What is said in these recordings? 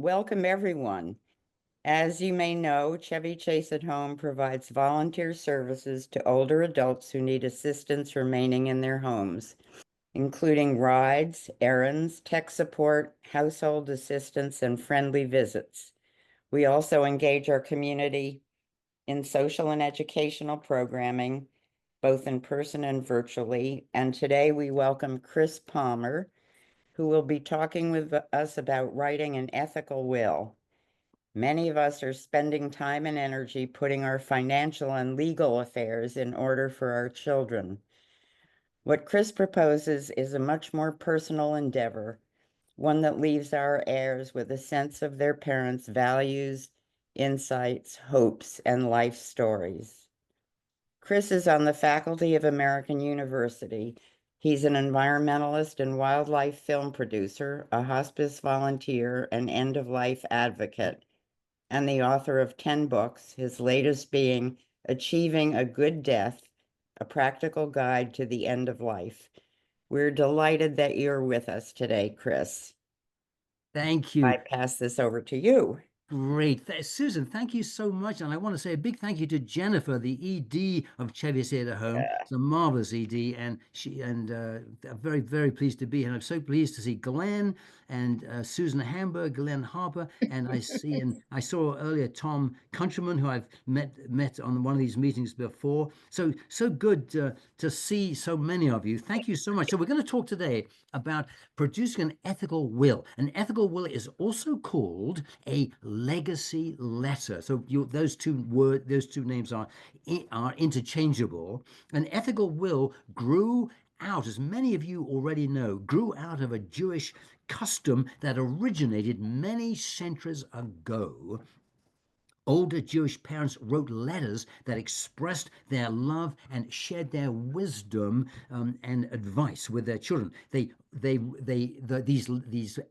Welcome everyone. As you may know, Chevy Chase at Home provides volunteer services to older adults who need assistance remaining in their homes, including rides, errands, tech support, household assistance, and friendly visits. We also engage our community in social and educational programming, both in person and virtually. And today we welcome Chris Palmer, who will be talking with us about writing an ethical will. Many of us are spending time and energy putting our financial and legal affairs in order for our children. What Chris proposes is a much more personal endeavor, one that leaves our heirs with a sense of their parents' values, insights, hopes, and life stories. Chris is on the faculty of American University. He's an environmentalist and wildlife film producer, a hospice volunteer, and end-of-life advocate, and the author of 10 books, his latest being Achieving a Good Death, a practical guide to the end of life. We're delighted that you're with us today, Chris. Thank I you. pass this over to you. Great. Susan, thank you so much. And I want to say a big thank you to Jennifer, the ED of Chevy's Here at Home. Yeah. It's a marvelous ED, and I'm very, very pleased to be here. I'm so pleased to see Glenn and Susan Hamburg, Glenn Harper, and I saw earlier Tom Countryman, who I've met on one of these meetings before. So good to see so many of you. Thank you so much. So we're going to talk today about producing an ethical will. An ethical will is also called a legacy letter. So those two names are interchangeable. An ethical will grew out, as many of you already know, grew out of a Jewish custom that originated many centuries ago. Older Jewish parents wrote letters that expressed their love and shared their wisdom and advice with their children. These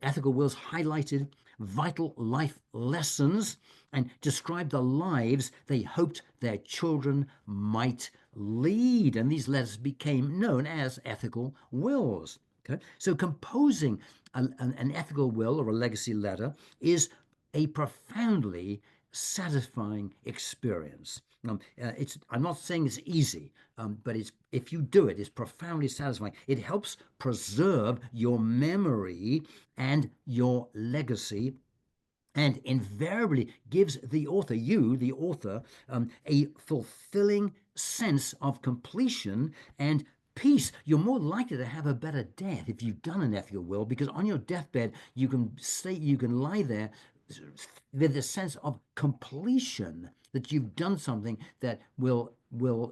ethical wills highlighted vital life lessons and described the lives they hoped their children might lead. And these letters became known as ethical wills. Okay? So composing an ethical will or a legacy letter is a profoundly satisfying experience. I'm not saying it's easy, but if you do it, it's profoundly satisfying. It helps preserve your memory and your legacy, and invariably gives the author, the author, a fulfilling sense of completion and peace. You're more likely to have a better death if you've done an ethical will, because on your deathbed you can lie there with a sense of completion that you've done something that will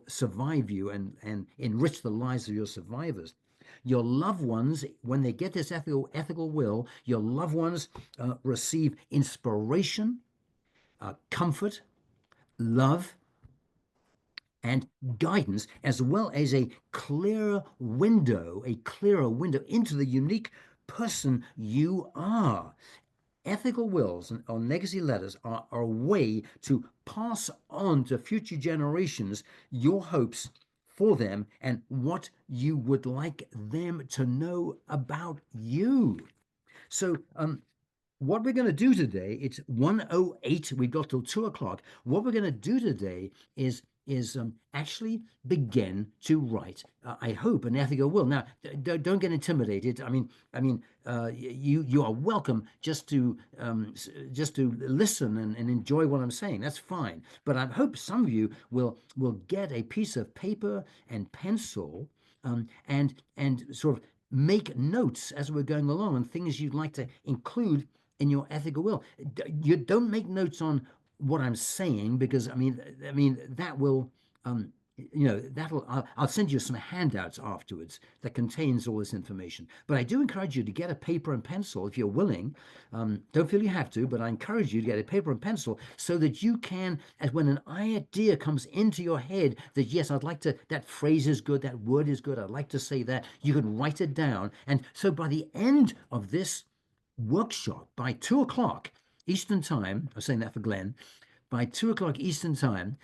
survive you and enrich the lives of your survivors. Your loved ones, when they get this ethical will, your loved ones receive inspiration, comfort, love, and guidance, as well as a clearer window into the unique person you are. Ethical wills or legacy letters are a way to pass on to future generations your hopes for them and what you would like them to know about you. So, what we're going to do today, it's 1:08, we've got till 2 o'clock. What we're going to do today is actually begin to write, I hope, an ethical will. Now, don't get intimidated. You are welcome just to listen and enjoy what I'm saying. That's fine. But I hope some of you will get a piece of paper and pencil, and sort of make notes as we're going along and things you'd like to include in your ethical will. You don't make notes on what I'm saying, because that will I'll send you some handouts afterwards that contains all this information. But I do encourage you to get a paper and pencil if you're willing. Don't feel you have to, but I encourage you to get a paper and pencil so that you can, as when an idea comes into your head that, yes, I'd like to, that phrase is good, that word is good, I'd like to say that, you can write it down. And so by the end of this workshop, by 2 o'clock Eastern time, I was saying that for Glenn, by 2 o'clock Eastern time,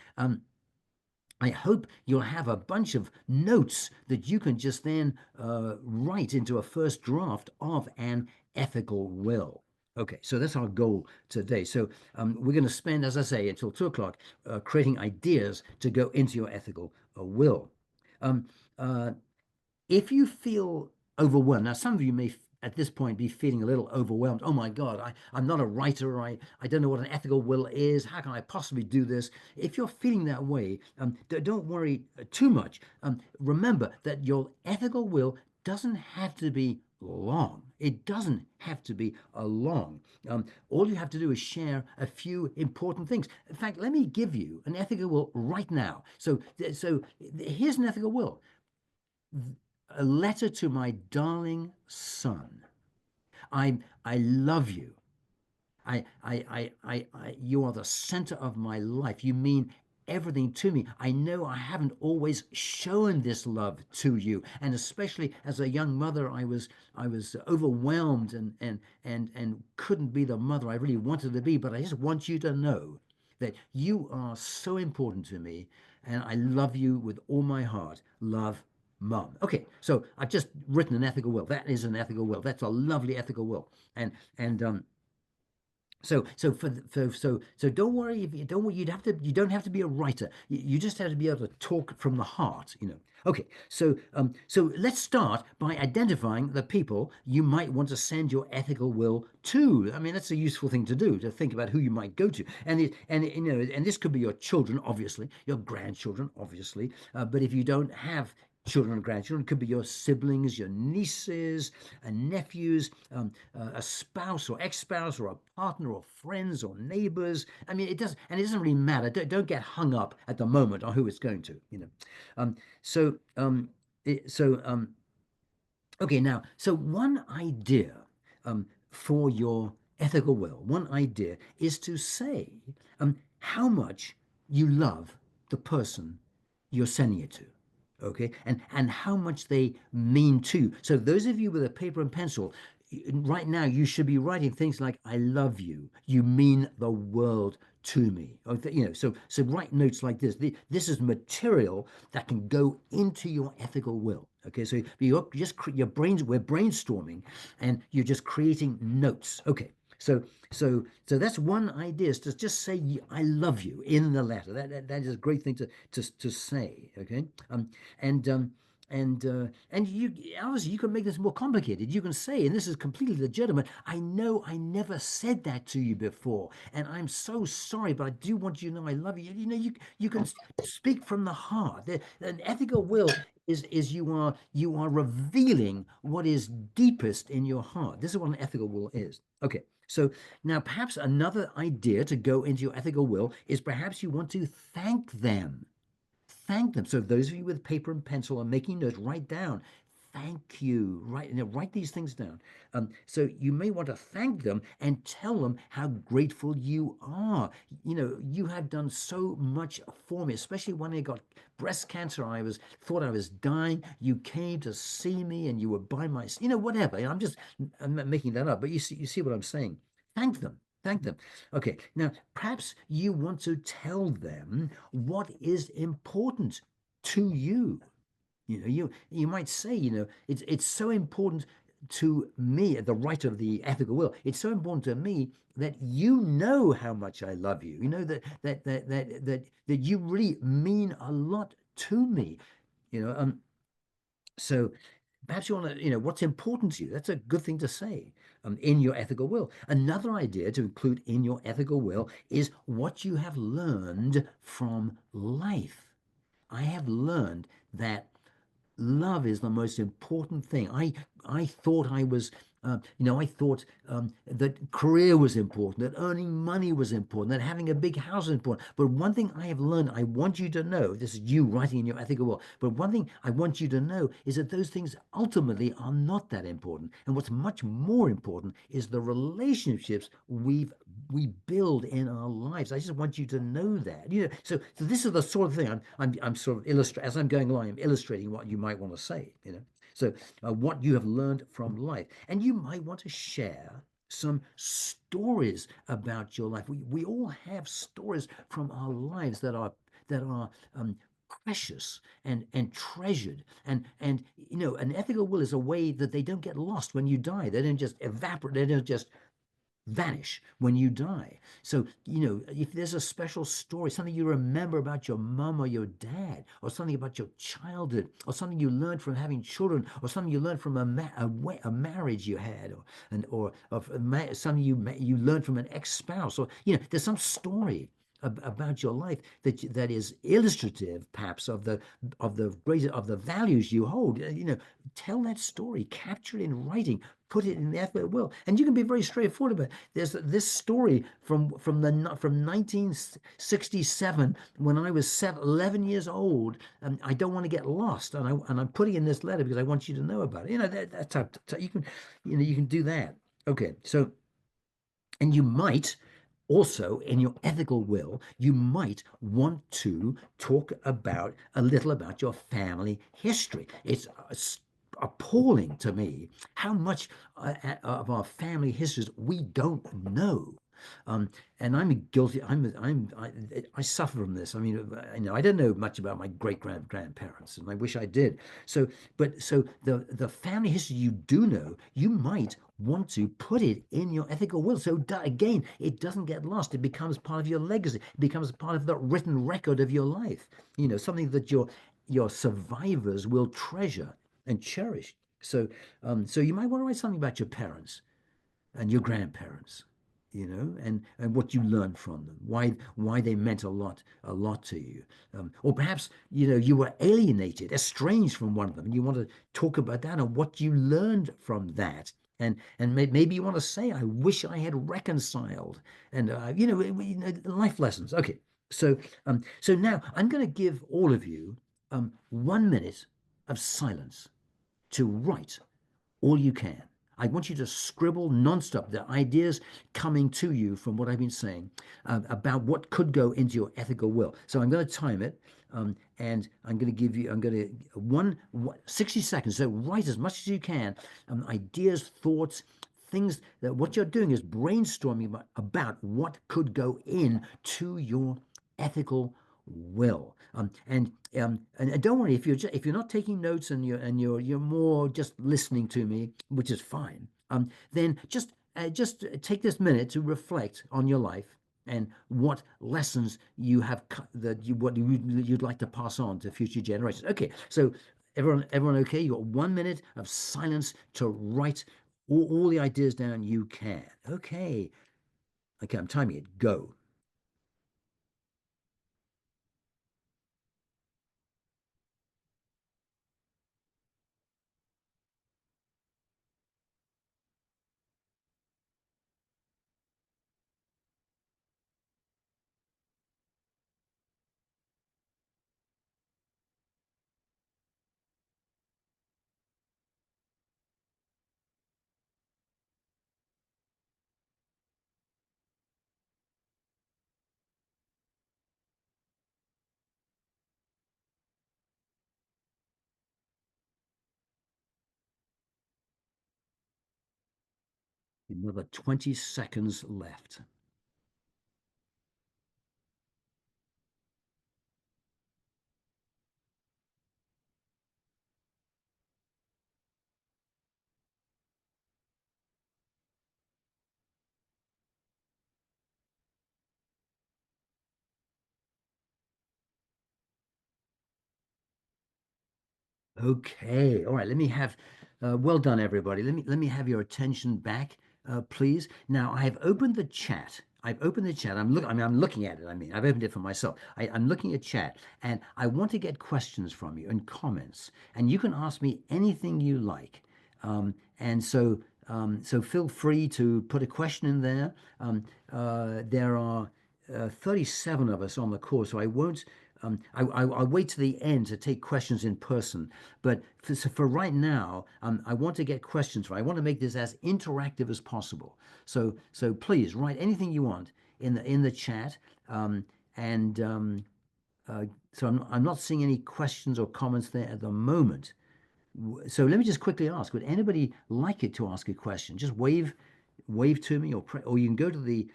I hope you'll have a bunch of notes that you can just then write into a first draft of an ethical will. Okay, so that's our goal today. So we're going to spend, as I say, until 2 o'clock creating ideas to go into your ethical will. Um, uh, if you feel overwhelmed, now some of you may at this point be feeling a little overwhelmed. Oh my God, I'm not a writer. I don't know what an ethical will is. How can I possibly do this? If you're feeling that way, don't worry too much. Remember that your ethical will doesn't have to be long. It doesn't have to be a long. All you have to do is share a few important things. In fact, let me give you an ethical will right now. So here's an ethical will: a letter to my darling son. I love you. You are the center of my life. You mean everything to me. I know I haven't always shown this love to you, and especially as a young mother, I was overwhelmed and couldn't be the mother I really wanted to be. But I just want you to know that you are so important to me, and I love you with all my heart. Love, Mom. Okay, so I've just written an ethical will. That is an ethical will. That's a lovely ethical will, and so don't worry if you don't. You don't have to be a writer. You just have to be able to talk from the heart. Okay, so let's start by identifying the people you might want to send your ethical will to. I mean, that's a useful thing to do, to think about who you might go to. And this could be your children, obviously, your grandchildren, obviously. But if you don't have children and grandchildren, it could be your siblings, your nieces and nephews, a spouse or ex-spouse or a partner or friends or neighbors. I mean, it doesn't really matter. Don't get hung up at the moment on who it's going to. Um, so, it, so Okay, now, so one idea for your ethical will, one idea is to say how much you love the person you're sending it to. Okay, and how much they mean to you. So those of you with a paper and pencil, right now you should be writing things like, I love you. You mean the world to me. So write notes like this. This is material that can go into your ethical will. Okay, so you're just your brains we're brainstorming, and you're just creating notes. Okay, so that's one idea, is to just say I love you in the letter. That is a great thing to say. Okay, and and you obviously you can make this more complicated. You can say, and this is completely legitimate, I know I never said that to you before, and I'm so sorry, but I do want you to know I love you. You can speak from the heart. An ethical will is you are revealing what is deepest in your heart. This is what an ethical will is. Okay. So now perhaps another idea to go into your ethical will is perhaps you want to thank them. Thank them. So those of you with paper and pencil are making notes, write down. Thank you. Write these things down. So you may want to thank them and tell them how grateful you are. You have done so much for me, especially when I got breast cancer. Thought I was dying. You came to see me, and you were by my, whatever. I'm not making that up, but you see what I'm saying. Thank them. Thank them. Okay, now perhaps you want to tell them what is important to you. You might say, it's so important to me, the writer of the ethical will. It's so important to me that you know how much I love you. You know that you really mean a lot to me. You know, so perhaps you want to, what's important to you. That's a good thing to say in your ethical will. Another idea to include in your ethical will is what you have learned from life. I have learned that love is the most important thing. I thought I thought that career was important, that earning money was important, that having a big house is important. But one thing I have learned, I want you to know, this is you writing in your ethical will, but one thing I want you to know is that those things ultimately are not that important. And what's much more important is the relationships we build in our lives. I just want you to know that. So this is the sort of thing I'm sort of illustrating as I'm going along. I'm illustrating what you might want to say. So what you have learned from life, and you might want to share some stories about your life. We all have stories from our lives that are precious and treasured, and an ethical will is a way that they don't get lost when you die. They don't just evaporate. They don't just vanish when you die. So, if there's a special story, something you remember about your mom or your dad, or something about your childhood, or something you learned from having children, or something you learned from a marriage you had, or of something you learned from an ex-spouse, or there's some story about your life that is illustrative, perhaps, of the values you hold. Tell that story, capture it in writing, put it in the alphabet will, and you can be very straightforward about it. There's this story from 1967 when I was 11 years old, and I don't want to get lost, and I'm putting in this letter because I want you to know about it. That's how you can do that. Okay, so. And you might also, in your ethical will, you might want to talk about a little about your family history. It's appalling to me how much of our family histories we don't know. Um, and I'm guilty. I suffer from this. I mean, I don't know much about my grandparents, and I wish I did. So the family history you do know, you might want to put it in your ethical will. So again, it doesn't get lost. It becomes part of your legacy. It becomes part of the written record of your life. Something that your survivors will treasure and cherish. So you might want to write something about your parents and your grandparents, and what you learned from them, why they meant a lot to you, or perhaps you were alienated, estranged from one of them, and you want to talk about that and what you learned from that, and maybe you want to say, I wish I had reconciled, and life lessons. Okay, so now I'm going to give all of you 1 minute of silence to write all you can. I want you to scribble nonstop the ideas coming to you from what I've been saying about what could go into your ethical will. So I'm going to time it, and I'm going to 60 seconds. So write as much as you can, ideas, thoughts, things that what you're doing is brainstorming about what could go in to your ethical will. And don't worry if you're not taking notes and you're more just listening to me, which is fine. Then just take this minute to reflect on your life and what lessons you have you'd like to pass on to future generations. Okay, so everyone okay? You got 1 minute of silence to write all the ideas down you can. Okay, I'm timing it. Go. Another 20 seconds left. Okay. All right. Let me have. Well done, everybody. Let me have your attention back, please. Now I have opened the chat. I've opened the chat. I'm looking at it. I've opened it for myself. I'm looking at chat, and I want to get questions from you and comments. And you can ask me anything you like. And so feel free to put a question in there. There are 37 of us on the call, so I won't. I'll wait to the end to take questions in person. But for right now, I want to get questions. I want to make this as interactive as possible. So please write anything you want in the chat. And so I'm not seeing any questions or comments there at the moment. So let me just quickly ask: would anybody like it to ask a question? Just wave to me, or you can go to the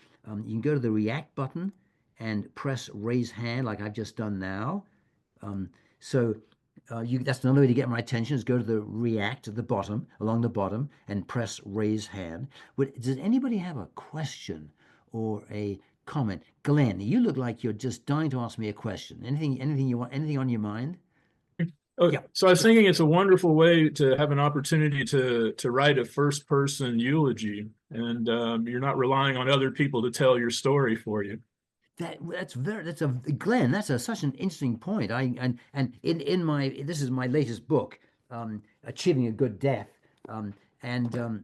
react button and press raise hand like I've just done now. So That's another way to get my attention is go to the react at the bottom, along the bottom, and press raise hand. Does anybody have a question or a comment? Glenn, you look like you're just dying to ask me a question. Anything you want, anything on your mind? Oh, Yeah. so I was thinking it's a wonderful way to have an opportunity to write a first person eulogy, and you're not relying on other people to tell your story for you. That's a Glenn, that's such an interesting point. And in my this is my latest book, Achieving a Good Death. And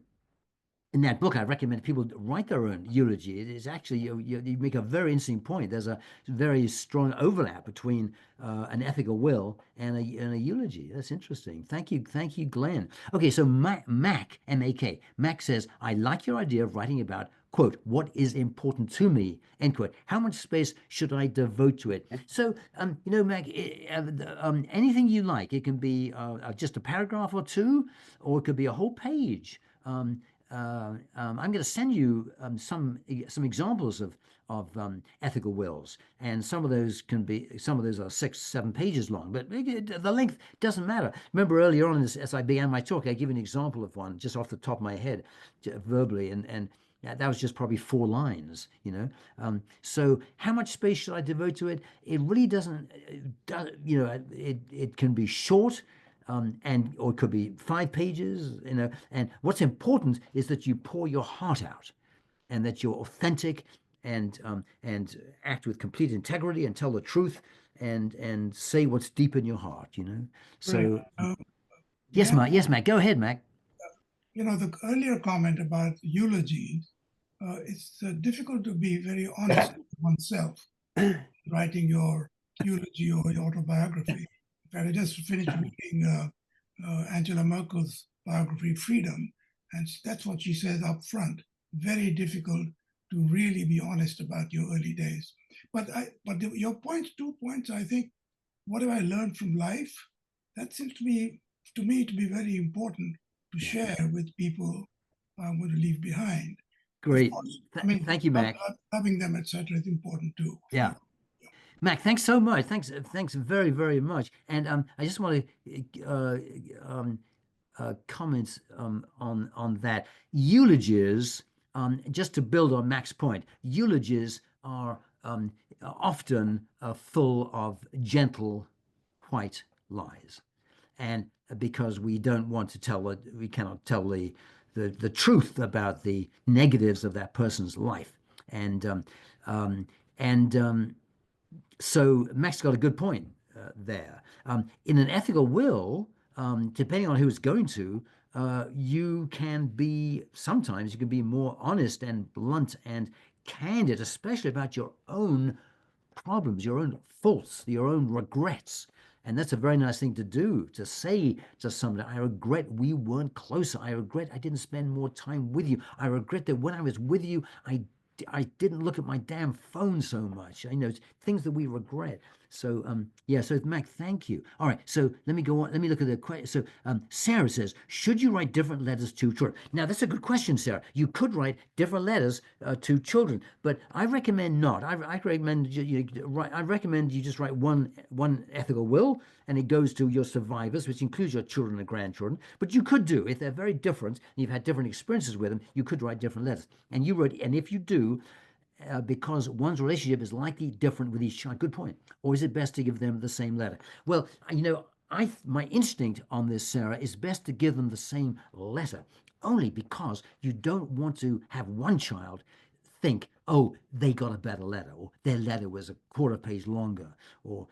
In that book, I recommend people write their own eulogy. It is actually, you make a very interesting point. There's a very strong overlap between an ethical will and a eulogy. That's interesting. Thank you, Glenn. Okay, so Mac, M-A-K, Mac says, I like your idea of writing about, quote, what is important to me, end quote. How much space should I devote to it? So, Mac, anything you like. It can be just a paragraph or two, or it could be a whole page. I'm going to send you some examples of ethical wills, and some of those are 6, 7 pages long, but the length doesn't matter. Remember earlier on, as I began my talk, I give an example of one just off the top of my head, verbally, and that was just probably 4 lines, So how much space should I devote to it? It really doesn't, it can be short, and or it could be 5 pages, And what's important is that you pour your heart out, and that you're authentic, and act with complete integrity, and tell the truth, and say what's deep in your heart. Right. So yes, Matt, Mac. Yes, Mac. Go ahead, Mac. the earlier comment about eulogies, it's difficult to be very honest with oneself writing your eulogy or your autobiography. In fact, I just finished reading Angela Merkel's biography, Freedom, and that's what she says up front. Very difficult to really be honest about your early days. But your points, 2 points, I think, what have I learned from life? That seems to me, to be very important to share with people I'm going to leave behind. Of Great. course, I mean, Thank you, Mac. loving them, etc., is important too. Yeah. Mac, thanks so much. Thanks very, very much. And I just want to comment on that. Eulogies, just to build on Mac's point, eulogies are often full of gentle white lies, and because we don't want to we cannot tell the truth about the negatives of that person's life, and so Max got a good point there. In an ethical will, depending on who it's going to, sometimes you can be more honest and blunt and candid, especially about your own problems, your own faults, your own regrets. And that's a very nice thing to do, to say to somebody, I regret we weren't closer. I regret I didn't spend more time with you. I regret that when I was with you, I didn't look at my damn phone so much. It's things that we regret. So so Mac, thank you. All right, so let me go on. Let me look at the question. So Sarah says, should you write different letters to children? Now that's a good question, Sarah. You could write different letters to children, but I recommend not. I recommend I recommend you just write one ethical will, and it goes to your survivors, which includes your children and grandchildren. But you could do, if they're very different, and you've had different experiences with them, you could write different letters. And if you do, because one's relationship is likely different with each child. Good point. Or is it best to give them the same letter? Well, my instinct on this, Sarah, is best to give them the same letter, only because you don't want to have one child think, oh, they got a better letter, or their letter was a quarter page longer, or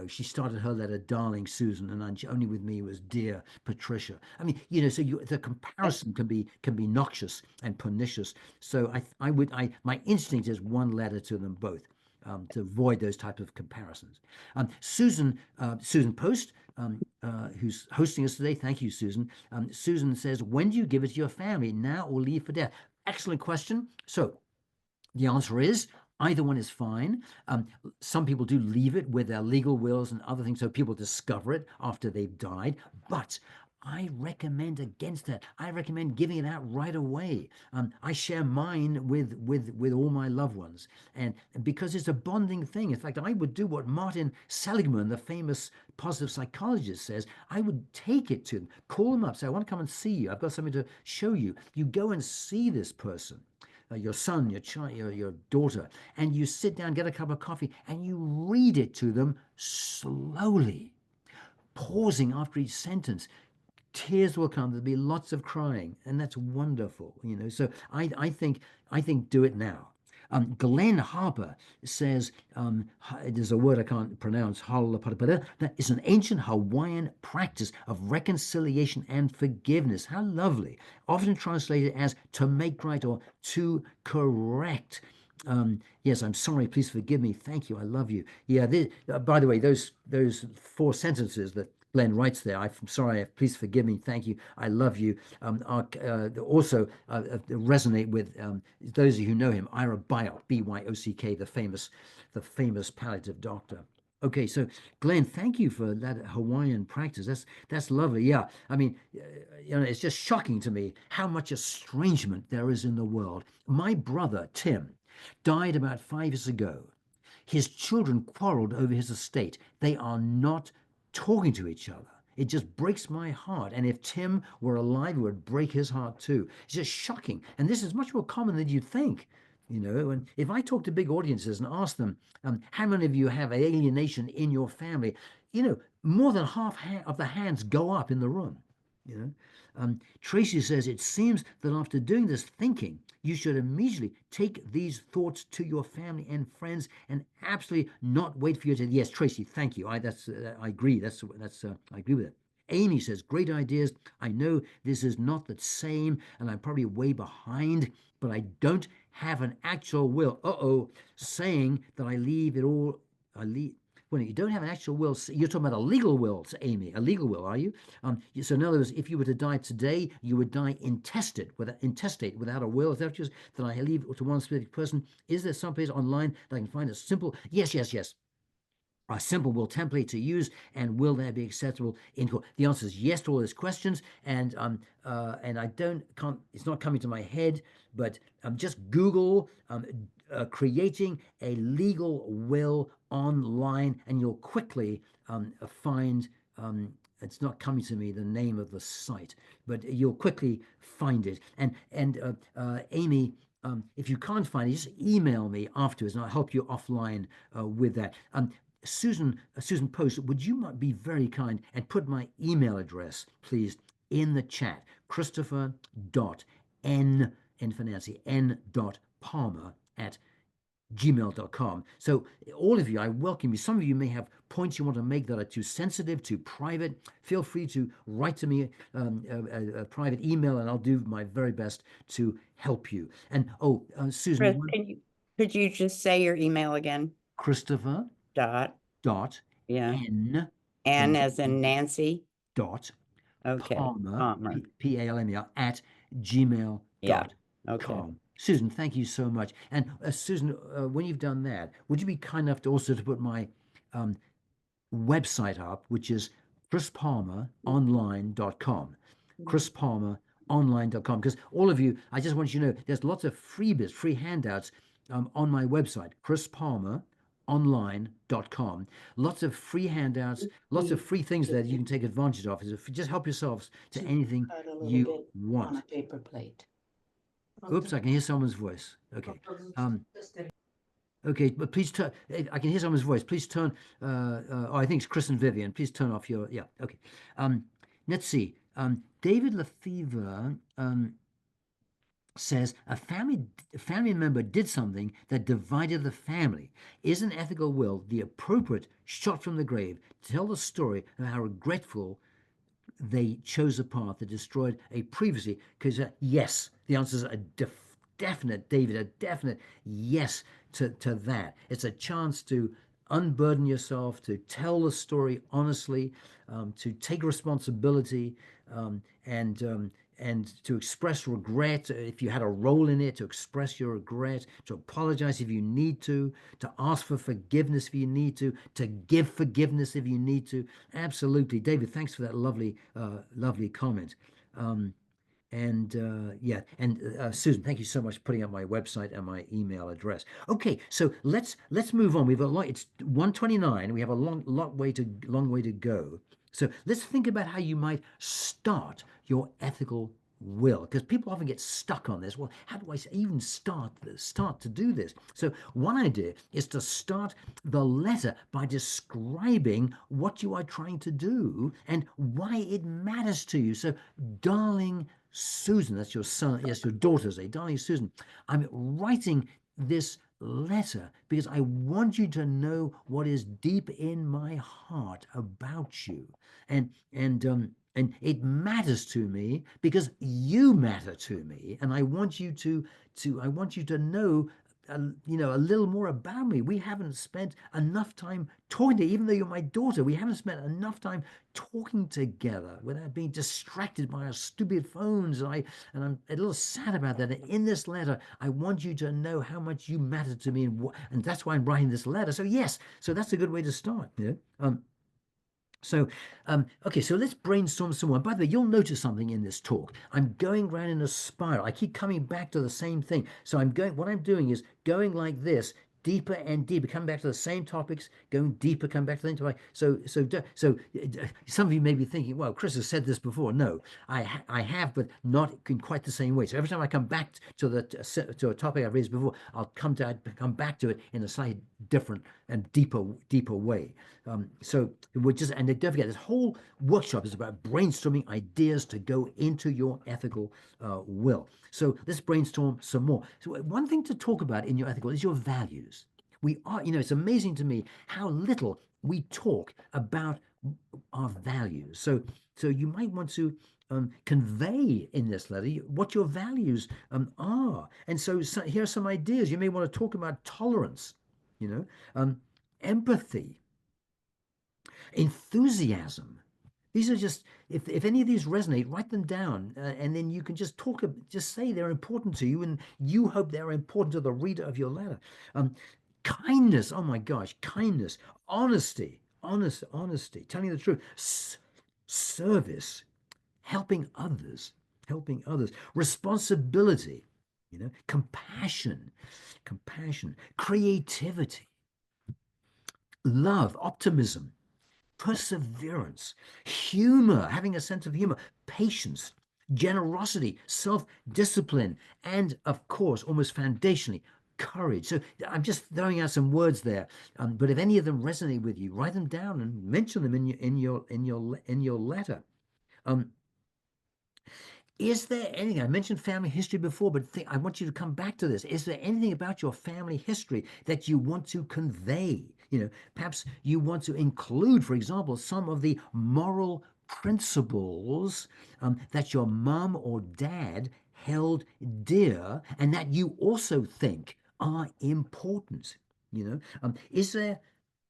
she started her letter, darling Susan, and only with me was dear Patricia. I mean, so the comparison can be noxious and pernicious. So my instinct is one letter to them both. To avoid those types of comparisons. Susan Post, who's hosting us today, thank you, Susan. Susan says, when do you give it to your family, now or leave for death? Excellent question. So the answer is either one is fine. Some people do leave it with their legal wills and other things, so people discover it after they've died. But I recommend against that. I recommend giving it out right away. I share mine with all my loved ones, and because it's a bonding thing. In fact, I would do what Martin Seligman, the famous positive psychologist, says. I would take it to them, call them up, say, "I want to come and see you. I've got something to show you." You go and see this person. Your son, your child, your daughter, and you sit down, get a cup of coffee, and you read it to them slowly, pausing after each sentence. Tears will come. There'll be lots of crying, and that's wonderful. So I think do it now. Glenn Harper says, there's a word I can't pronounce, that is an ancient Hawaiian practice of reconciliation and forgiveness. How lovely. Often translated as to make right or to correct. Yes, I'm sorry. Please forgive me. Thank you. I love you. Yeah. By the way, those 4 sentences that Glenn writes there, "I'm sorry. Please forgive me. Thank you. I love you." Also resonate with those of you who know him, Ira Byock, Byock, the famous palliative doctor. Okay, so Glenn, thank you for that Hawaiian practice. That's lovely. Yeah, I mean, it's just shocking to me how much estrangement there is in the world. My brother Tim died about 5 years ago. His children quarreled over his estate. They are not talking to each other. It just breaks my heart. And if Tim were alive, it would break his heart too. It's just shocking. And this is much more common than you'd think. And if I talk to big audiences and ask them, how many of you have alienation in your family? More than half of the hands go up in the room. Tracy says, it seems that after doing this thinking, you should immediately take these thoughts to your family and friends and absolutely not wait for you to. Yes, Tracy, thank you. I agree. I agree with it. Amy says, great ideas. I know this is not the same, and I'm probably way behind, but I don't have an actual will. Saying that I leave it all. When you don't have an actual will, you're talking about a legal will, Amy. A legal will, are you? So in other words, if you were to die today, you would die intestate without a will. Is that just that I leave it to one specific person? Is there some place online that I can find a simple? Yes. A simple will template to use, and will that be acceptable in court? The answer is yes to all those questions, and I can't. It's not coming to my head, but just Google creating a legal will online, and you'll quickly find. It's not coming to me the name of the site, but you'll quickly find it. And Amy, if you can't find it, just email me afterwards, and I'll help you offline with that. Susan Post, would you be very kind and put my email address, please, in the chat? Christopher.n, N for Nancy, n.palmer@gmail.com. So all of you, I welcome you. Some of you may have points you want to make that are too sensitive, too private. Feel free to write to me a private email, and I'll do my very best to help you. And Susan, Chris, could you just say your email again? Christopher Dot. Yeah. N As in Nancy. Dot Okay. Palmer, Palmer at gmail.com. Yeah. Okay. Susan, thank you so much. And Susan, when you've done that, would you be kind enough to also to put my website up, which is chrispalmeronline.com. chrispalmeronline.com. Because all of you, I just want you to know, there's lots of freebies, free handouts on my website, chrispalmeronline.com. Lots of free handouts, lots of free things that you can take advantage of. Just help yourselves to anything you want. On a paper plate. Oops, I can hear someone's voice. Okay. Okay, but please turn. I can hear someone's voice. Please turn. I think it's Chris and Vivian. Please turn off your. Yeah. Okay. Let's see. David Lefevre says a family member did something that divided the family. Is an ethical will the appropriate shot from the grave to tell the story of how regretful they chose a path that destroyed a previously? Because yes, the answer is a definite, David, a definite yes to that. It's a chance to unburden yourself, to tell the story honestly, to take responsibility, and to express regret if you had a role in it, to express your regret, to apologize if you need to ask for forgiveness if you need to give forgiveness if you need to. Absolutely, David. Thanks for that lovely comment. Susan, thank you so much for putting up my website and my email address. Okay, so let's move on. We've a lot. It's 1:29. We have a long way to go. So let's think about how you might start your ethical will, because people often get stuck on this. Well, how do I even start to do this? So one idea is to start the letter by describing what you are trying to do and why it matters to you. So, darling Susan, that's your son, yes, your daughter's name, darling Susan, I'm writing this letter because I want you to know what is deep in my heart about you. And it matters to me because you matter to me, and I want you to know a little more about me. We haven't spent enough time talking even though you're my daughter. We haven't spent enough time talking together without being distracted by our stupid phones. And I'm a little sad about that. And in this letter, I want you to know how much you matter to me, and that's why I'm writing this letter. So yes, so that's a good way to start. Yeah. Okay, so let's brainstorm some more. By the way, you'll notice something in this talk. I'm going around in a spiral. I keep coming back to the same thing. So what I'm doing is going like this, deeper and deeper, coming back to the same topics, going deeper, coming back to the same topic. Some of you may be thinking, well, Chris has said this before. No, I have, but not in quite the same way. So every time I come back to a topic I've raised before, I'll come back to it in a slightly different and deeper way. So we're just, and don't forget, this whole workshop is about brainstorming ideas to go into your ethical will. So let's brainstorm some more. So one thing to talk about in your ethical is your values. It's amazing to me how little we talk about our values. So you might want to convey in this letter what your values are. And so here are some ideas. You may want to talk about tolerance, empathy, enthusiasm. These are just, if any of these resonate, write them down, and then you can just say they're important to you, and you hope they're important to the reader of your letter. Kindness, oh my gosh, kindness, honesty, telling the truth, service, helping others, responsibility, compassion, creativity, love, optimism, perseverance, humor, having a sense of humor, patience, generosity, self-discipline, and of course, almost foundationally, courage. So I'm just throwing out some words there, but if any of them resonate with you, write them down and mention them in your letter. Is there anything, I mentioned family history before, but I want you to come back to this. Is there anything about your family history that you want to convey? Perhaps you want to include, for example, some of the moral principles that your mom or dad held dear and that you also think are important.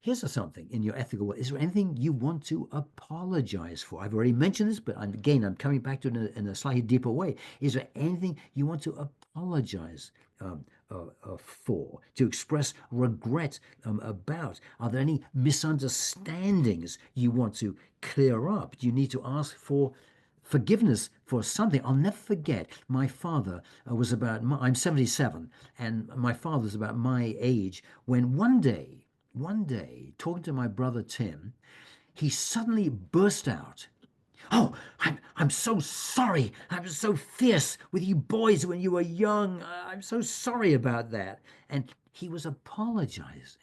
Here's something in your ethical way. Is there anything you want to apologize for? I've already mentioned this, but I'm coming back to it in a slightly deeper way. Is there anything you want to apologize for, to express regret about? Are there any misunderstandings you want to clear up? Do you need to ask for forgiveness for something? I'll never forget, my father I'm 77, and my father was about my age when one day, talking to my brother Tim, he suddenly burst out, "Oh, I'm so sorry. I was so fierce with you boys when you were young. I'm so sorry about that." And he was apologizing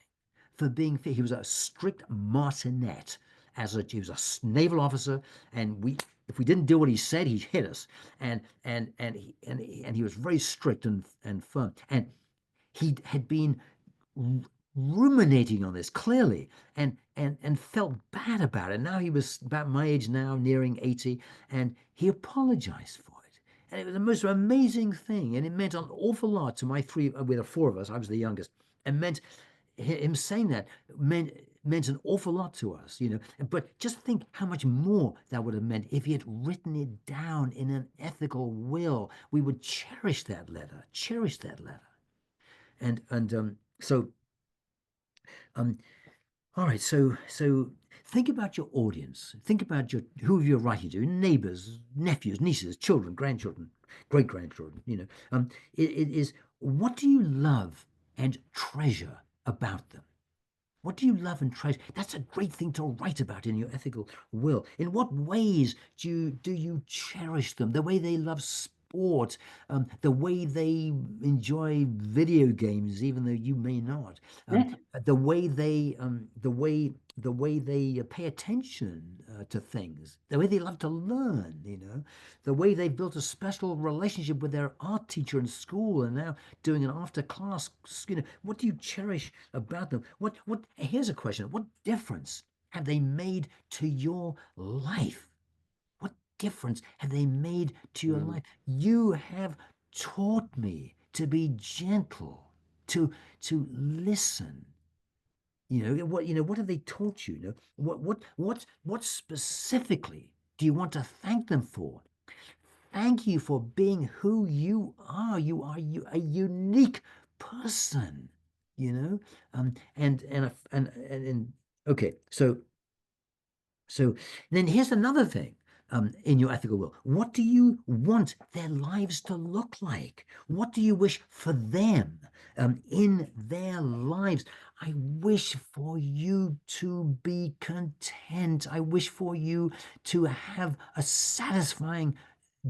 for being fierce. He was a strict martinet. He was a naval officer, and if we didn't do what he said, he hit us. And he was very strict and firm. And he had been ruminating on this clearly and felt bad about it. Now he was about my age now, nearing 80, and he apologized for it. And it was the most amazing thing, and it meant an awful lot to my with the four of us. I was the youngest, and meant him saying that meant meant an awful lot to us, you know. But just think how much more that would have meant if he had written it down in an ethical will. We would cherish that letter, cherish that letter. So all right, so think about your audience. Think about who you're writing to, neighbors, nephews, nieces, children, grandchildren, great grandchildren. You know, it is, what do you love and treasure about them? What do you love and treasure? That's a great thing to write about in your ethical will. In what ways do you cherish them? The way they love sport, the way they enjoy video games, even though you may not, the way they pay attention to things, the way they love to learn. You know, the way they've built a special relationship with their art teacher in school and now doing an after class, you know, what do you cherish about them? Here's a question. What difference have they made to your life? What difference have they made to your life? You have taught me to be gentle, to listen. What have they taught you? You know, what specifically do you want to thank them for? Thank you for being who you are. You are a unique person, you know. Okay, so then here's another thing. In your ethical will, what do you want their lives to look like? What do you wish for them in their lives? I wish for you to be content. I wish for you to have a satisfying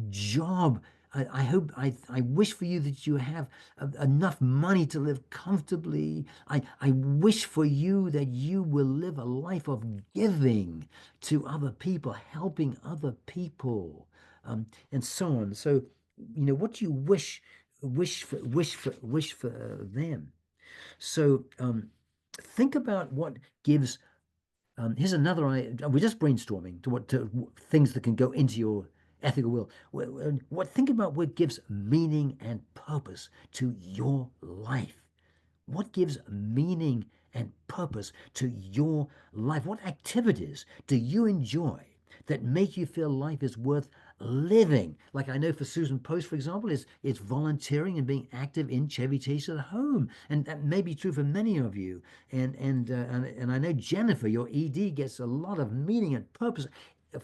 job. I wish for you that you have enough money to live comfortably. I wish for you that you will live a life of giving to other people, helping other people, and so on. So, you know, what do you wish for them? So, think about what gives. Here's another. We're just brainstorming to things that can go into your ethical will. Think about what gives meaning and purpose to your life. What gives meaning and purpose to your life? What activities do you enjoy that make you feel life is worth living? Like I know for Susan Post, for example, it's volunteering and being active in Chevy Chase at home, and that may be true for many of you. And I know Jennifer, your ED, gets a lot of meaning and purpose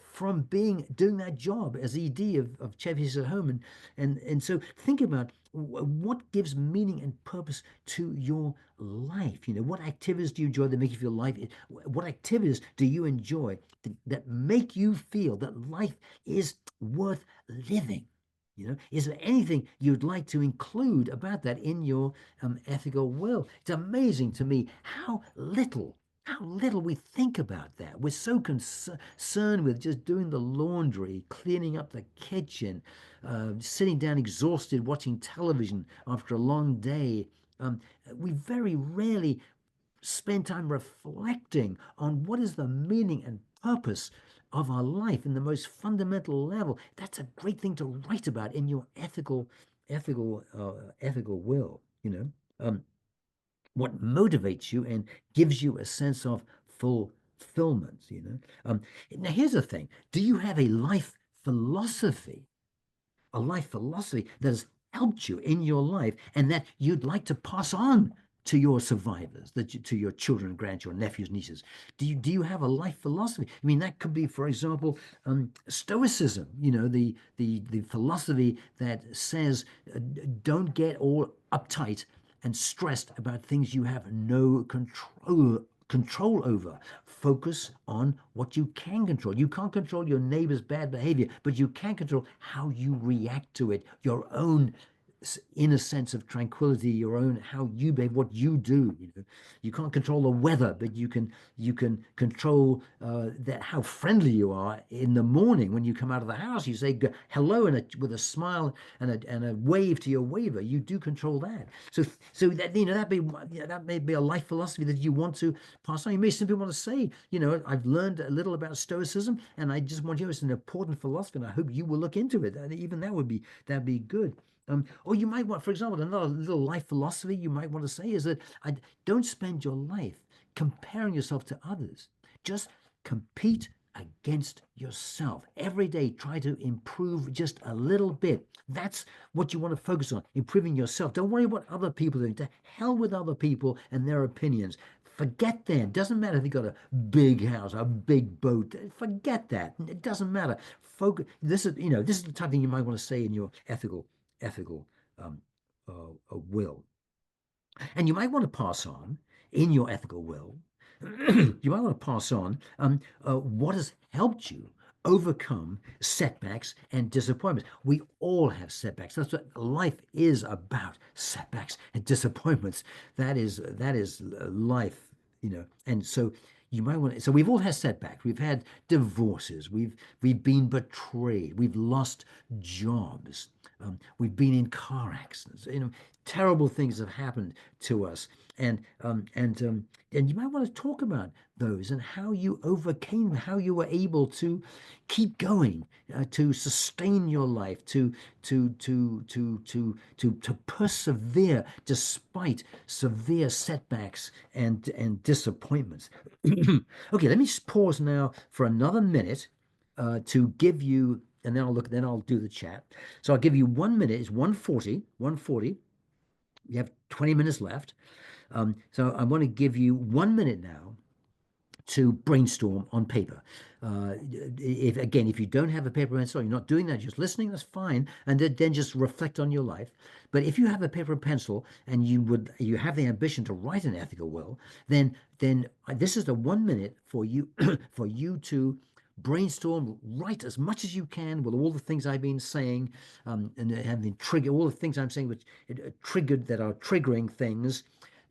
from doing that job as ED of Chevy Chase at home, and so think about what gives meaning and purpose to your life. You know, what activities do you enjoy that make you feel life? What activities do you enjoy that make you feel that life is worth living? You know, is there anything you'd like to include about that in your ethical will? It's amazing to me how little we think about that. We're so concerned with just doing the laundry, cleaning up the kitchen, sitting down exhausted watching television after a long day. We very rarely spend time reflecting on what is the meaning and purpose of our life in the most fundamental level. That's a great thing to write about in your ethical will. You know, what motivates you and gives you a sense of fulfillment. You know. Now here's the thing: do you have a life philosophy? A life philosophy that has helped you in your life and that you'd like to pass on to your survivors, to your children, grandchildren, nephews, nieces? Do you have a life philosophy? I mean, that could be, for example, Stoicism. You know, the philosophy that says, don't get all uptight and stressed about things you have no control over. Focus on what you can control. You can't control your neighbor's bad behavior, but you can control how you react to it, your own inner sense of tranquility, your own how you behave, what you do. You know, you can't control the weather, but you can control that how friendly you are in the morning when you come out of the house. You say hello with a smile and a wave to your waiver. You do control that. So that, you know, that may be a life philosophy that you want to pass on. You may simply want to say, you know, I've learned a little about Stoicism, and I just want you. It's an important philosophy, and I hope you will look into it. Even that'd be good. Or you might want, for example, another little life philosophy you might want to say is that don't spend your life comparing yourself to others. Just compete against yourself. Every day, try to improve just a little bit. That's what you want to focus on, improving yourself. Don't worry what other people are doing. To hell with other people and their opinions. Forget them. Doesn't matter if you got a big house, a big boat. Forget that. It doesn't matter. Focus. This is, this is the type of thing you might want to say in your ethical um, will. And you might want to pass on in your ethical will, you might want to pass on what has helped you overcome setbacks and disappointments. We all have setbacks. That's what life is about, setbacks and disappointments. That is life. And so you might want to, so we've all had setbacks. We've had divorces. We've been betrayed. We've lost jobs. We've been in car accidents. Terrible things have happened to us, and you might want to talk about those and how you overcame, how you were able to keep going, to sustain your life, to persevere despite severe setbacks and disappointments. Okay, let me pause now for another minute to give you, and then I'll do the chat. So I'll give you 1 minute. It's 1:40. 1:40. You have 20 minutes left. So I want to give you 1 minute now to brainstorm on paper. If you don't have a paper and pencil, you're not doing that, just listening, that's fine. And then just reflect on your life. But if you have a paper and pencil and you have the ambition to write an ethical will, then this is the 1 minute for you for you to brainstorm, write as much as you can with all the things I've been saying, and have been triggered, all the things I'm saying which triggered, that are triggering things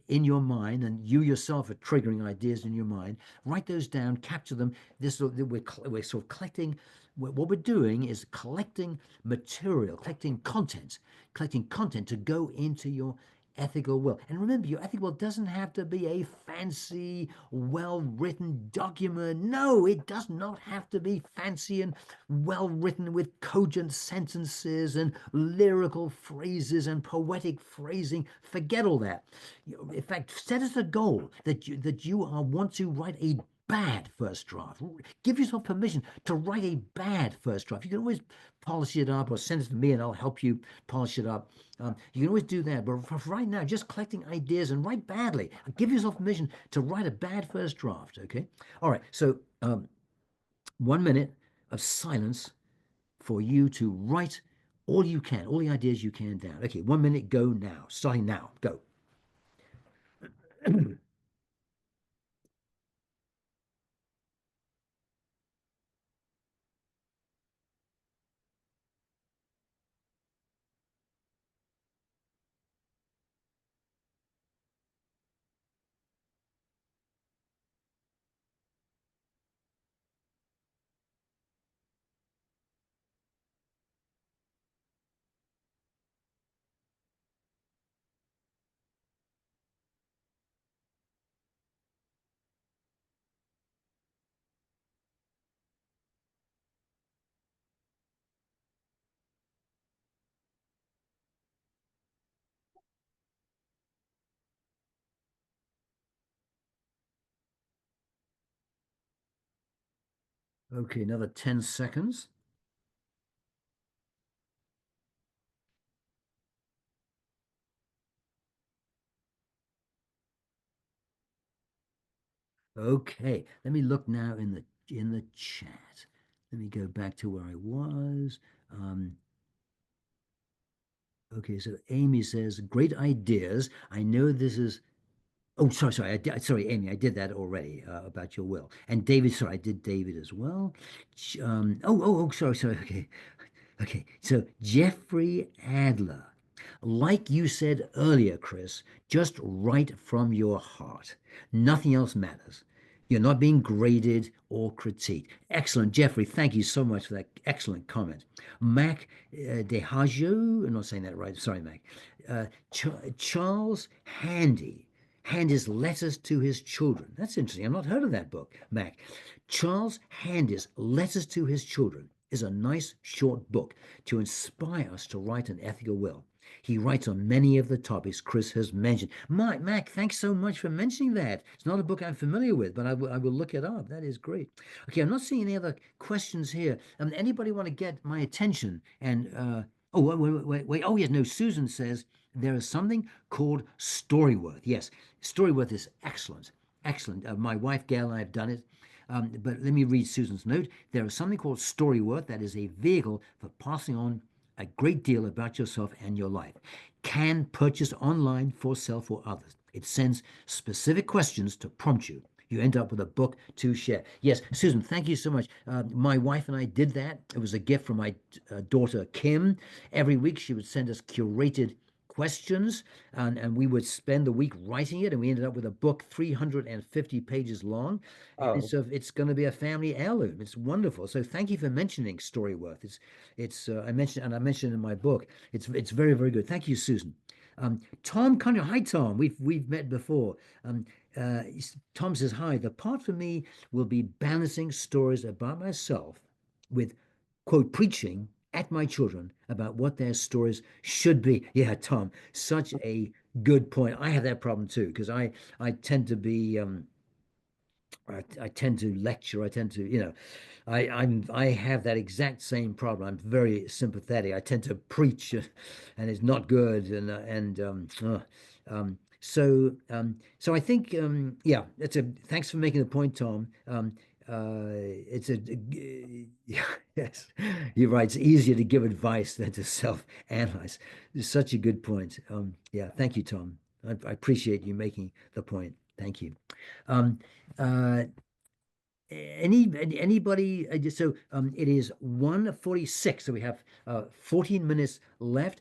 in your mind, and you yourself are triggering ideas in your mind. Write those down, capture them. We're sort of collecting. What we're doing is collecting material, collecting content to go into your ethical will. And remember, your ethical will doesn't have to be a fancy, well-written document. No, it does not have to be fancy and well-written with cogent sentences and lyrical phrases and poetic phrasing. Forget all that. In fact, set as a goal that you want to write a bad first draft. Give yourself permission to write a bad first draft. You can always polish it up or send it to me and I'll help you polish it up. You can always do that. But for right now, just collecting ideas and write badly. Give yourself permission to write a bad first draft, okay? All right, so 1 minute of silence for you to write all you can, all the ideas you can down. Okay, 1 minute, go now. Starting now, go. Okay, another 10 seconds. Okay, let me look now in the chat. Let me go back to where I was. Okay, so Amy says, great ideas. I know this is. Oh, sorry, sorry, Amy, I did that already about your will. And David, sorry, I did David as well. Sorry. Okay. So Jeffrey Adler, like you said earlier, Chris, just write from your heart. Nothing else matters. You're not being graded or critiqued. Excellent, Jeffrey. Thank you so much for that excellent comment. Mac DeHajo, I'm not saying that right. Sorry, Mac. Charles Handy. Handy's letters to his children. That's interesting. I've not heard of that book, Mac. Charles Handy's letters to his children is a nice short book to inspire us to write an ethical will. He writes on many of the topics Chris has mentioned. Mac, thanks so much for mentioning that. It's not a book I'm familiar with, but I will look it up. That is great. Okay, I'm not seeing any other questions here. Anybody want to get my attention? And oh, wait. Oh, yes, no. Susan says there is something called Storyworth. Yes, Storyworth is excellent. Excellent. My wife Gail and I have done it. But let me read Susan's note. There is something called Storyworth that is a vehicle for passing on a great deal about yourself and your life. Can purchase online for self or others. It sends specific questions to prompt you. You end up with a book to share. Yes, Susan, thank you so much. My wife and I did that. It was a gift from my daughter, Kim. Every week she would send us curated questions, and we would spend the week writing it, and we ended up with a book 350 pages long. And Oh, it's going to be a family heirloom. It's wonderful. So thank you for mentioning Storyworth. I mentioned in my book. It's very, very good. Thank you, Susan. Tom Conner, hi Tom. We've met before. Tom says hi. The part for me will be balancing stories about myself with quote preaching at my children about what their stories should be. Yeah, Tom, such a good point. I have that problem too because I tend to be I tend to lecture. I tend to, I have that exact same problem. I'm very sympathetic. I tend to preach, and it's not good. So I think, yeah, thanks for making the point, Tom. It's a yes, you're right. It's easier to give advice than to self-analyze. It's such a good point. Yeah, thank you, Tom. I appreciate you making the point. Thank you. Um, uh, anybody it is 1:46, so we have 14 minutes left.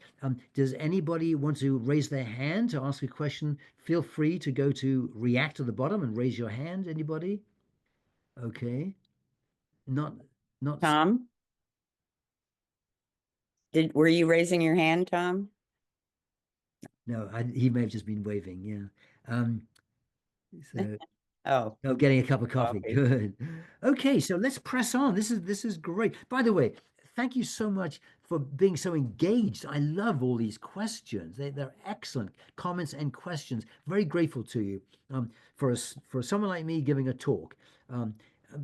Does anybody want to raise their hand to ask a question? Feel free to go to react at the bottom and raise your hand. Anybody? Okay. Not not Tom, were you raising your hand, Tom? no, he may have just been waving. Yeah. So Oh, Oh, getting a cup of coffee. coffee. Good. Okay, so let's press on. This is great. By the way, thank you so much for being so engaged. I love all these questions. They're excellent comments and questions. Very grateful to you for someone like me giving a talk. Um,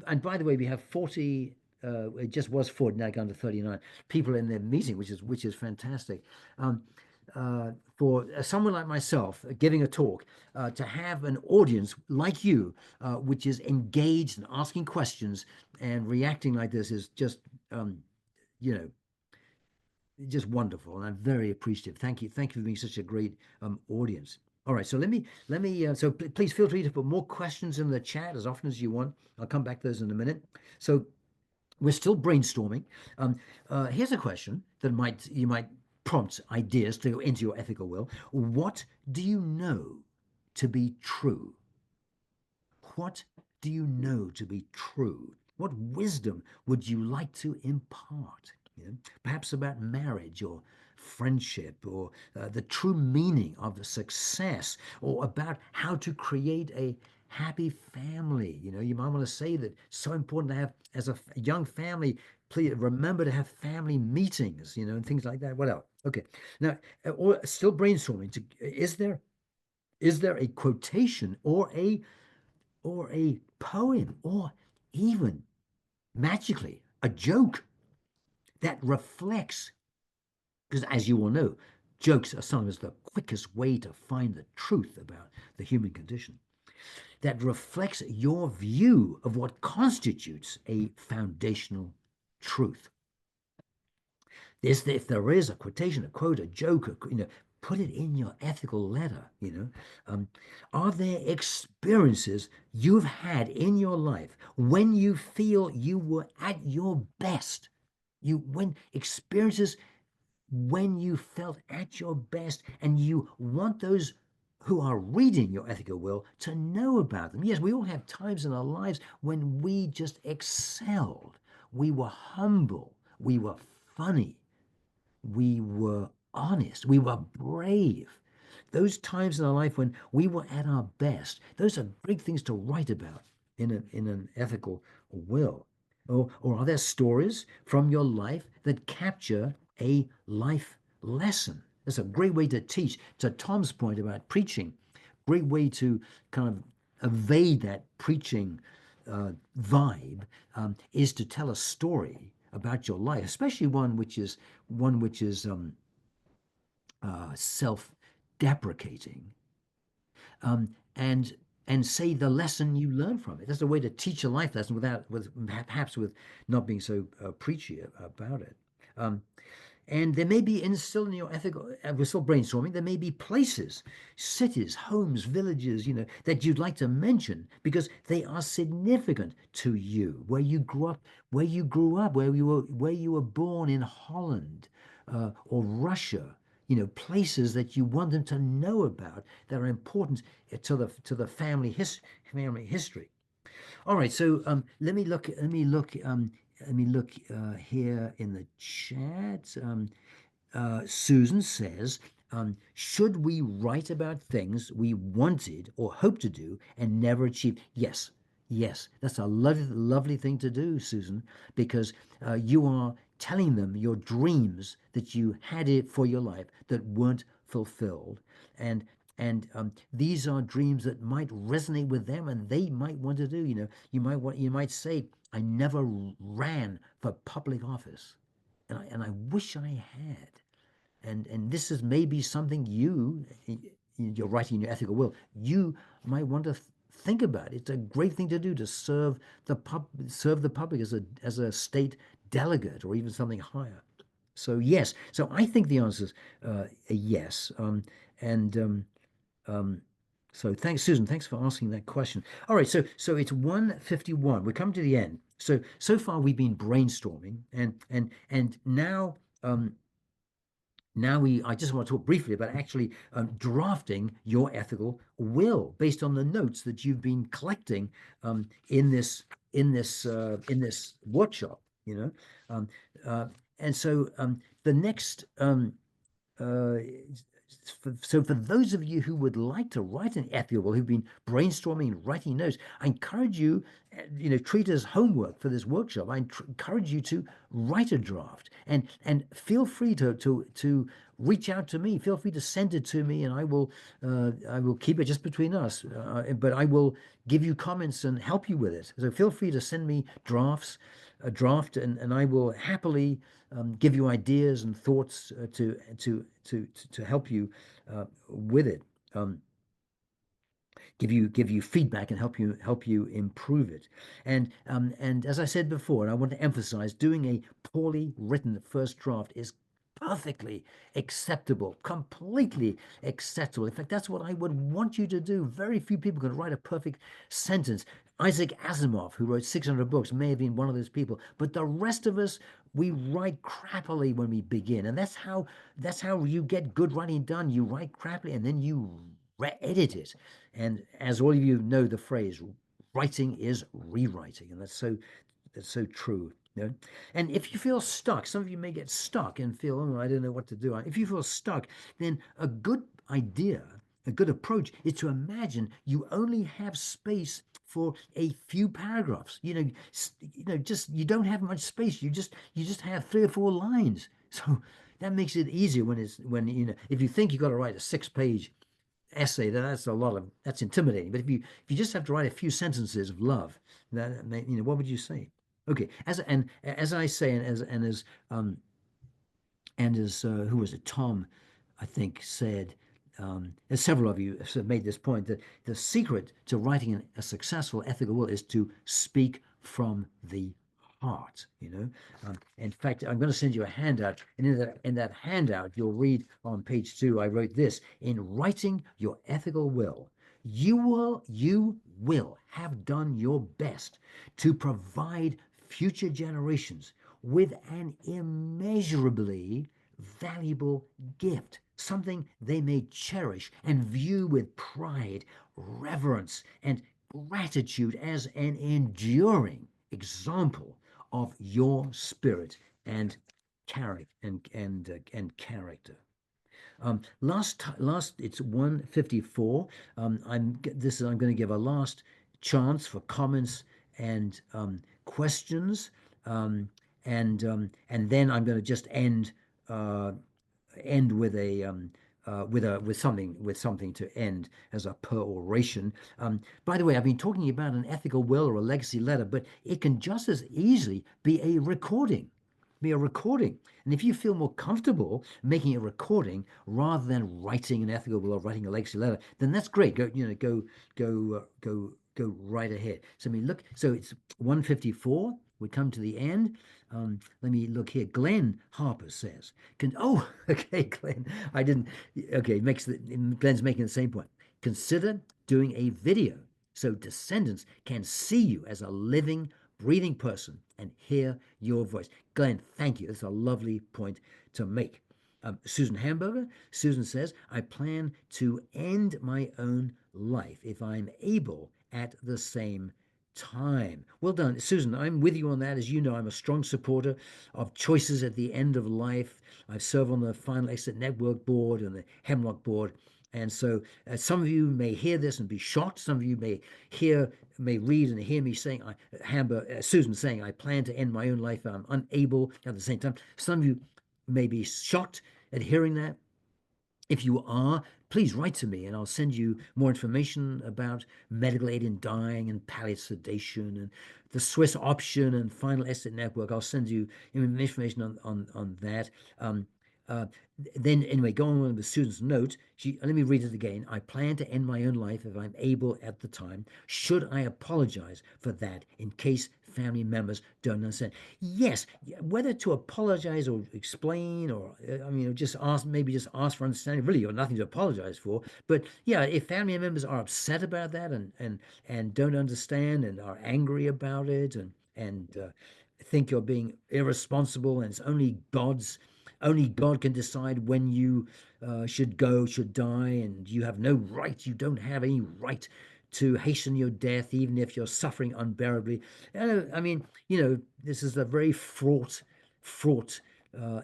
and by the way, we have 40. It just was 40, now gone to 39 people in the meeting, which is fantastic. Um, for someone like myself giving a talk, to have an audience like you, which is engaged and asking questions and reacting like this is just, you know, just wonderful. And I'm very appreciative. Thank you. Thank you for being such a great audience. All right, so please feel free to put more questions in the chat as often as you want. I'll come back to those in a minute. So we're still brainstorming. Here's a question that you might prompt ideas to go into your ethical will. What do you know to be true? What do you know to be true? What wisdom would you like to impart? Perhaps about marriage or friendship, or the true meaning of success, or about how to create a happy family. You might want to say that it's so important to have, as a young family, please remember to have family meetings, and things like that. What else? Okay. Now, still brainstorming. Is there a quotation or a poem, or even magically a joke that reflects, because as you all know, jokes are sometimes the quickest way to find the truth about the human condition, that reflects your view of what constitutes a foundational truth. If there is a quotation, a quote, a joke, put it in your ethical letter. Are there experiences you've had in your life when you feel you were at your best? When experiences when you felt at your best, and you want those who are reading your ethical will to know about them. Yes, we all have times in our lives when we just excelled. We were humble. We were funny. We were honest. We were brave. Those times in our life when we were at our best, those are great things to write about in an ethical will. Or are there stories from your life that capture a life lesson? That's a great way to teach. To Tom's point about preaching, great way to kind of evade that preaching vibe is to tell a story about your life, especially one which is self-deprecating, and say the lesson you learn from it. That's a way to teach a life lesson perhaps with not being so preachy about it. And there may be instilled in your ethical, we're still brainstorming, there may be places, cities, homes, villages, that you'd like to mention because they are significant to you, where you grew up, where you were born in Holland or Russia, places that you want them to know about that are important to the family history. All right, so let me look here in the chat. Susan says, should we write about things we wanted or hoped to do and never achieved? Yes, yes, that's a lovely thing to do, Susan, because you are telling them your dreams that you had it for your life that weren't fulfilled, and these are dreams that might resonate with them, and they might want to do. You might say, I never ran for public office, and I wish I had. And this is maybe something you're writing in your ethical will, you might want to think about. It's a great thing to do to serve the public as a state delegate or even something higher. So yes, so I think the answer is a yes. So thanks, Susan. Thanks for asking that question. All right, so it's 1:51. We're coming to the end. So far we've been brainstorming, and now I just want to talk briefly about actually drafting your ethical will based on the notes that you've been collecting in this workshop. And so the next. So for those of you who would like to write an ethical will, who've been brainstorming and writing notes, I encourage you, treat as homework for this workshop. I encourage you to write a draft and feel free to reach out to me. Feel free to send it to me, and I will keep it just between us. But I will give you comments and help you with it. So feel free to send me a draft, and I will happily give you ideas and thoughts to help you with it. Give you feedback and help you improve it. And as I said before, and I want to emphasize, doing a poorly written first draft is perfectly acceptable, completely acceptable. In fact, that's what I would want you to do. Very few people can write a perfect sentence. Isaac Asimov, who wrote 600 books, may have been one of those people, but the rest of us, we write crappily when we begin, and that's how you get good writing done. You write crappily, and then you edit it. And as all of you know, the phrase writing is rewriting, and that's so true. And if you feel stuck, some of you may get stuck and feel, oh, I don't know what to do. If you feel stuck, then a good idea, a good approach is to imagine you only have space for a few paragraphs. Just you don't have much space. You just have 3 or 4 lines. So that makes it easier when if you think you've got to write a 6-page essay, that's intimidating. But if you just have to write a few sentences of love, what would you say? Okay, as I say, and as who was it? Tom, I think, said, as several of you have made this point, that the secret to writing a successful ethical will is to speak from the heart. In fact, I'm going to send you a handout, and in that handout, you'll read on page 2. I wrote this: in writing your ethical will, you will have done your best to provide future generations with an immeasurably valuable gift, something they may cherish and view with pride, reverence, and gratitude as an enduring example of your spirit and character character. Last it's 1:54. I'm going to give a last chance for comments and questions, and then I'm going to just end end with a with something to end as a peroration. By the way, I've been talking about an ethical will or a legacy letter, but it can just as easily be a recording. Be a recording. And if you feel more comfortable making a recording rather than writing an ethical will or writing a legacy letter, then that's great. Go right ahead. So I mean, look. So it's 1:54. We come to the end. Let me look here. Glenn Harper says, oh, okay, Glenn. I didn't. Okay, Glenn's making the same point. Consider doing a video so descendants can see you as a living, breathing person and hear your voice. Glenn, thank you. That's a lovely point to make. Susan Hamburger. Susan says, I plan to end my own life if I'm able at the same time. Well done, Susan. I'm with you on that. As you know, I'm a strong supporter of choices at the end of life. I serve on the Final Exit Network board and the Hemlock board. And so some of you may hear this and be shocked. Some of you may read and hear me saying, Susan saying, I plan to end my own life. I'm unable at the same time. Some of you may be shocked at hearing that. If you are, please write to me and I'll send you more information about medical aid in dying and palliative sedation and the Swiss option and Final Exit Network. I'll send you information on that. Then anyway, going on with Susan's note, let me read it again. I plan to end my own life if I'm able at the time. Should I apologize for that in case family members don't understand? Yes, whether to apologize or explain or just ask for understanding. Really, you've nothing to apologize for. But yeah, if family members are upset about that and don't understand and are angry about it and think you're being irresponsible and it's only God can decide when you should die, and you have no right, you don't have any right to hasten your death, even if you're suffering unbearably. This is a very fraught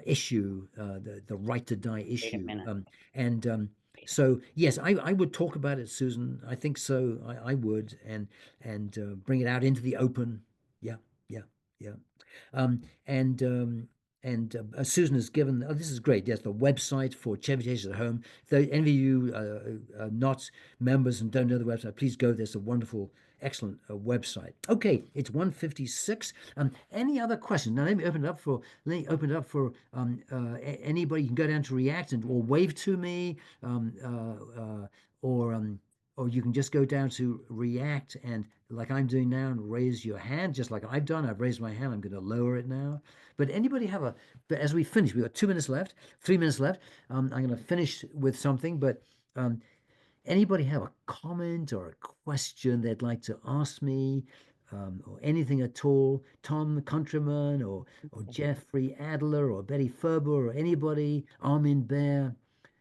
issue, the right to die issue. So yes, I would talk about it, Susan. I think so. I would, and bring it out into the open. Yeah, yeah, yeah. Um, and um, Susan has given, this is great. Yes, the website for Chevy Chase at Home. If any of you are not members and don't know the website, please go. There's a wonderful, excellent website. Okay, it's 1:56. Any other questions? Now let me open it up for anybody. You can go down to React or wave to me, or you can just go down to React and like I'm doing now and raise your hand, just like I've done. I've raised my hand. I'm going to lower it now. But anybody but as we finish, we've got 2 minutes left, 3 minutes left. I'm going to finish with something, but anybody have a comment or a question they'd like to ask me, or anything at all? Tom Countryman or Jeffrey Adler or Betty Ferber or anybody, Armin Bear,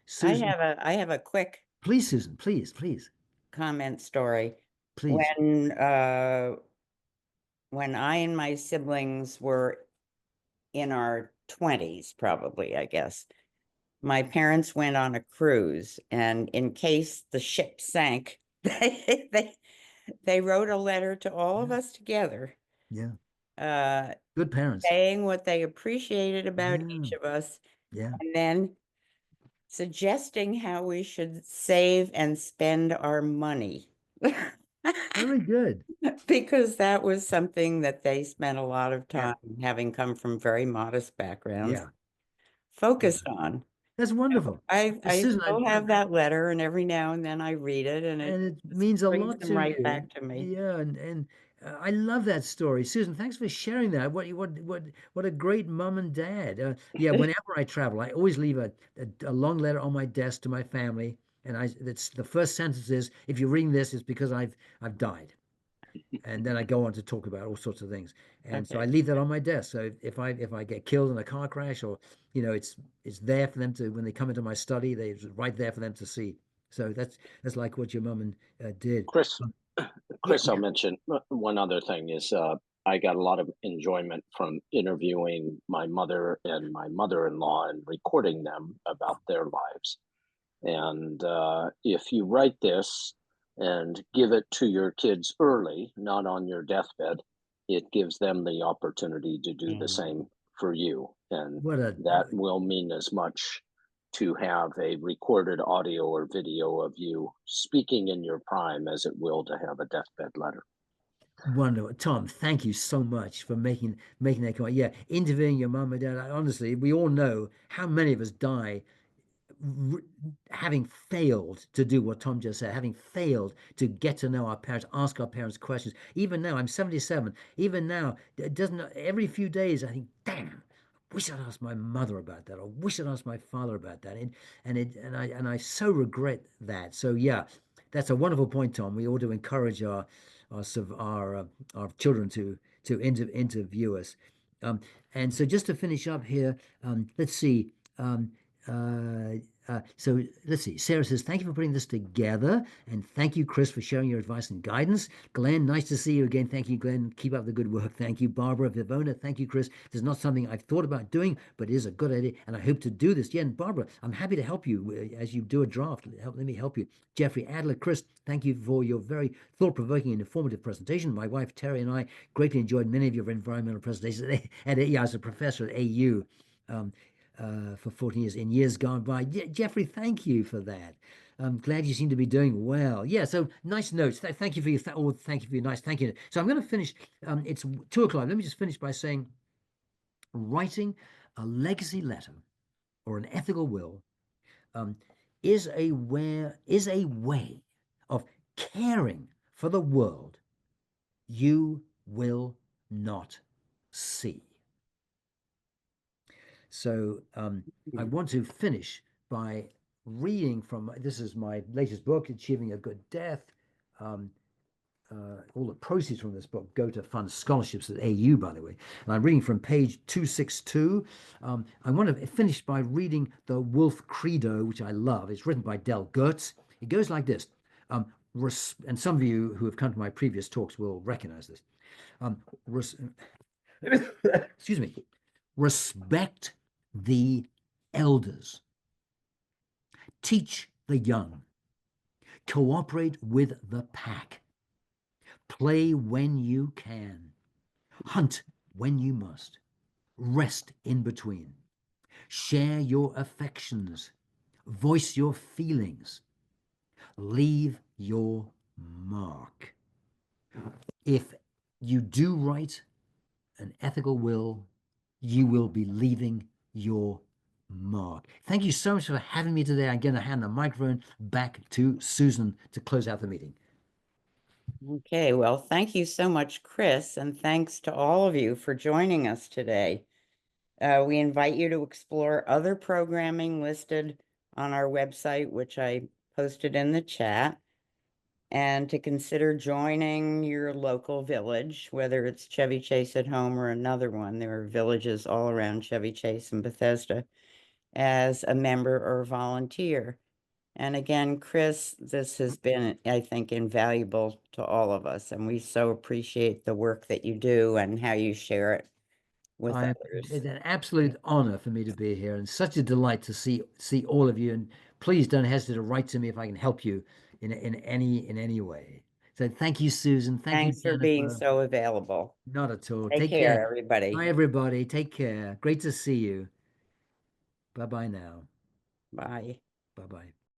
Susan. I have a quick Please, Susan, please. comment story. Please. When I and my siblings were in our 20s, probably, I guess, my parents went on a cruise, and in case the ship sank, they wrote a letter to all of us together. Yeah. Good parents. Saying what they appreciated about each of us. Yeah. And then suggesting how we should save and spend our money. Very good. Because that was something that they spent a lot of time, having come from very modest backgrounds, focused on. That's wonderful. I still have that letter, and every now and then I read it, and it means a lot to right you. back to me. Yeah, and I love that story, Susan. Thanks for sharing that. What a great mom and dad. Yeah, whenever I travel, I always leave a long letter on my desk to my family, and that's the first sentence is, if you're reading this, it's because I've died. And then I go on to talk about all sorts of things, and so I leave that on my desk. So if I get killed in a car crash, or it's there for them to, when they come into my study, it's right there for them to see. So that's like what your mom and did. Chris, I'll mention one other thing is I got a lot of enjoyment from interviewing my mother and my mother-in-law and recording them about their lives. And if you write this and give it to your kids early, not on your deathbed, it gives them the opportunity to do the same for you. And that will mean as much to have a recorded audio or video of you speaking in your prime as it will to have a deathbed letter. Wonderful, Tom. Thank you so much for making that comment. Yeah, interviewing your mum and dad. Honestly, we all know how many of us die having failed to do what Tom just said, having failed to get to know our parents, ask our parents questions. Even now, I'm 77. Even now, it doesn't. Every few days, I think, damn, wish I'd asked my mother about that, or wish I'd asked my father about that, and I so regret that. So yeah, that's a wonderful point, Tom. We ought to encourage our children to interview us. And so just to finish up here, let's see. Uh, so let's see. Sarah says, thank you for putting this together. And thank you, Chris, for sharing your advice and guidance. Glenn, nice to see you again. Thank you, Glenn. Keep up the good work. Thank you, Barbara. Vivona, thank you, Chris. This is not something I've thought about doing, but it is a good idea. And I hope to do this. Yeah, and Barbara, I'm happy to help you as you do a draft. Let me help you. Jeffrey Adler, Chris, thank you for your very thought-provoking and informative presentation. My wife, Terry, and I greatly enjoyed many of your environmental presentations. As a professor at AU. For 14 years, in years gone by. Jeffrey, thank you for that. I'm glad you seem to be doing well. Yeah, so nice notes. Thank you for your thank you for your nice thank you. So I'm going to finish. It's 2:00. Let me just finish by saying, writing a legacy letter or an ethical will is a way of caring for the world you will not see. So I want to finish by reading from, this is my latest book, Achieving a Good Death. All the proceeds from this book go to fund scholarships at AU, by the way. And I'm reading from page 262. I want to finish by reading the Wolf Credo, which I love. It's written by Del Gertz. It goes like this. And some of you who have come to my previous talks will recognize this. Excuse me. Respect the elders. Teach the young. Cooperate with the pack. Play when you can. Hunt when you must. Rest in between. Share your affections. Voice your feelings. Leave your mark. If you do write an ethical will, you will be leaving your mark. Thank you so much for having me today. I'm going to hand the microphone back to Susan to close out the meeting. Okay, well, thank you so much, Chris, and thanks to all of you for joining us today. We invite you to explore other programming listed on our website, which I posted in the chat, and to consider joining your local village, whether it's Chevy Chase at Home or another one. There are villages all around Chevy Chase and Bethesda, as a member or volunteer. And again, Chris, this has been, I think, invaluable to all of us, and we so appreciate the work that you do and how you share it with others. It's an absolute honor for me to be here, and such a delight to see all of you. And please don't hesitate to write to me if I can help you in any way. So thank you, Susan. Thank Thanks you, for being Jennifer. so available. Not at all. Take care, everybody. Bye, everybody. Take care. Great to see you. Bye-bye now. Bye. Bye-bye.